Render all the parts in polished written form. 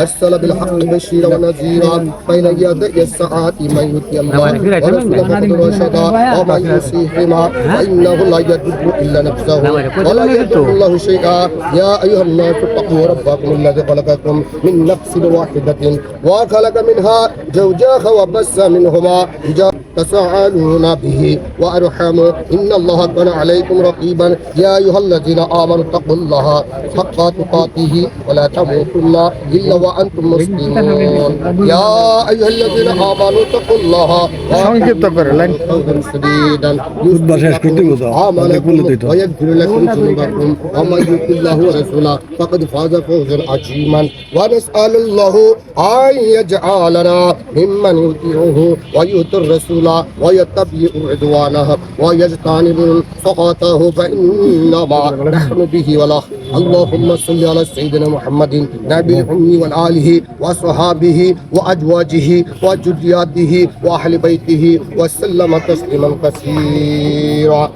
أرسل بالحق بشيرا ونذيرا بين يدي الساعة من يؤتي الله ورسوله فقد رشدا ومن يصيهما فإنه لا يضر إلا نفسه ولا يضر الله شيئا يا أيها الناس اتقوا ربكم الذي خلقكم من نفس واحدة وخلق منها زوجها وبث منهما تساءلون به وأرحم إن الله كان عليكم رقيبا يا أيها الذين آمنوا اتقوا الله حق تقاته ولا تموتن إلا وأنتم مسلمون يا أيها الذين آمنوا اتقوا الله قولا سديدا أعمالكم ويغفر لكم ذنوبكم ومن يطع الله ورسوله فقد فاز فوزا عظيما ونسأل الله أن يجعلنا ممن يطيعه ويؤتي الرسول ويتبع رضوانه ويجتنب سخطه فإنما نحن به وله اللهم صل على سيدنا محمد نبي الأمي والآله وصحابه وأزواجه وذرياته وأهل بيته وسلم تسليما كثيرا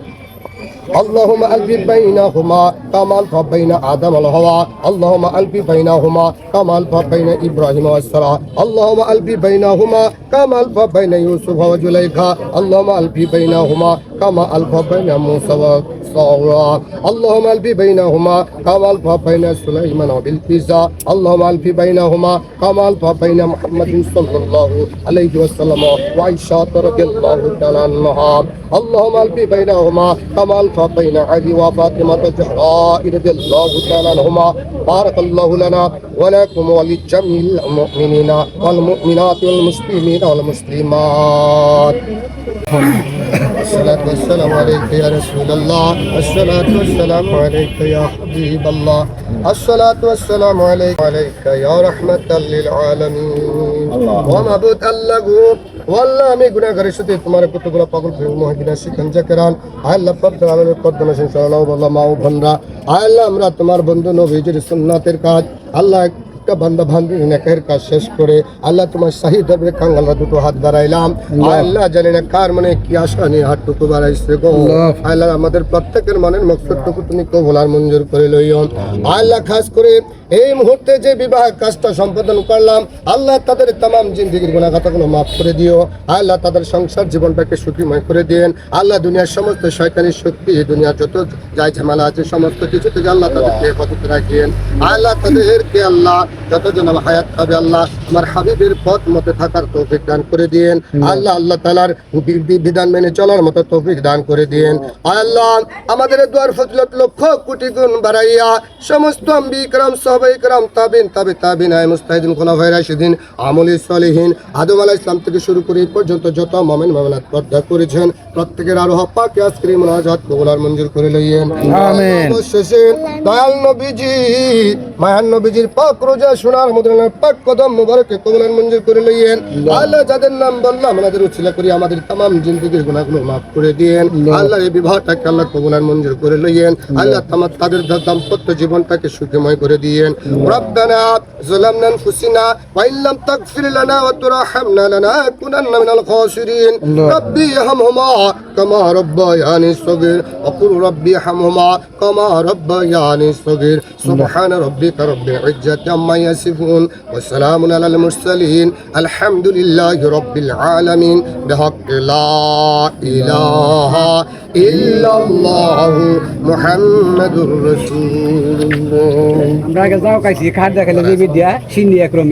اللهم ألف بينهما كما ألف بين آدم والحواء اللهم ألف بينهما كما ألف بين إبراهيم والسراء اللهم ألف بينهما كما ألف بين يوسف وزليخا اللهم ألف بينهما كما ألف بين موسى وصورا اللهم ألف بينهما كما ألف بين سليمان وبلقيس اللهم ألف بينهما كما ألف بين محمد صلى الله عليه وسلم وعائشة رضي الله تعالى عنها اللهم ألف بينهما كما ألف بين علي وفاطمة الزهراء رضي الله تعالى عنهما بارك الله لنا ولكم ولجميع المؤمنين والمؤمنات والمسلمين والمسلمات الصلاة والسلام عليك يا رسول الله الصلاة والسلام عليك يا حبيب الله الصلاة والسلام عليك يا رحمة للعالمين ومعبود الله والله আমি গুনাহগারের সাথে তোমার কতগুলো পাগল প্রেম মহিনা শিখান জাকেরান আল্লাহ পাক আমাদের কদমে ইনশাআল্লাহ বল্লাহ মা ও বোনরা আল্লাহ আমরা তোমার বন্ধু নবীজির সুন্নাতের কাজ আল্লাহ বান্দা বান্দি নেকের কাজ শেষ করে আল্লাহ তোমার শাহী দরবারে কাঙ্গালরা দুটো হাত বাড়াইলাম আল্লাহ জানি না কার মনে কি আশা নিয়ে হাতটুকু বাড়াইছে গো আল্লাহ আমাদের প্রত্যেকের মনের মকসদটুকু তুমি কবুল আর মঞ্জুর করে লইও আল্লাহ খাস করে এই মুহূর্তে যে বিবাহ কাজটা সম্পাদন করলাম আল্লাহ তাদের तमाम জিন্দেগির গুনাহ খাতাগুলো মাফ করে দিও আল্লাহ তাদের সংসার জীবনটাকে সুখীময় করে দেন আল্লাহ দুনিয়ার সমস্ত শয়তানি শক্তি দুনিয়ার যত যাই ঝামেলা আছে সমস্ত কিছু থেকে আল্লাহ তাদেরকে হেফাজত রাখেন আল্লাহ তাদেরকে আল্লাহ যতজন হায়াত পাবে আল্লাহ আমার হাবিবের পথ মতে থাকার তৌফিক দান করে দেন আল্লাহ আল্লাহ তাআলার বিধান মেনে চলার মতো তৌফিক দান করে দেন আল্লাহ আমাদের দোয়ার ফজিলত লক্ষ কোটি গুণ বাড়াইয়া সমস্ত আম্বিয়া کرام সাহাবায়ে کرام তাবিন তাবিন আয় মুস্তাহিদিন খোলাফায়ে রাশিদিন আমলি সালেহিন আদম আলাইহিস সালাম থেকে শুরু করে এই পর্যন্ত যত মুমিন মুমিনাত পর্দা করেছেন প্রত্যেকের আরো পাক আজকের মুনাজাত কবুল আর মঞ্জুর করে লইয়েন আমিন অবশেষে দয়াল নবীজি মায়ান নবীজির পাক রোজা সোনার মদিনার পাক কদম মুবারকে কবুল আর মঞ্জুর করে লইয়েন আল্লাহ যাদের নাম বললাম আমাদের উছিলা করি আমাদের तमाम জিন্দেগির গুনাহগুলো maaf করে দেন আল্লাহ এই বিবাহটাকে আল্লাহ কবুল আর মঞ্জুর করে লইয়েন আল্লাহ তাদের দাম্পত্য জীবনটাকে সুখময় করে দিয়েন ربنا ظلمنا أنفسنا وإن لم تغفر لنا وترحمنا لنكونن من الخاسرين ربي ارحمهما كما ربياني صغير وقل ربي ارحمهما كما ربياني صغير سبحان ربك رب العزة عما يصفون وسلام على المرسلين الحمد لله رب العالمين بحق لا إله إلا الله محمد رسول الله আমরা আগে যাও কাইছি খাট দেখালে বিদ্যা সিন্নি একরম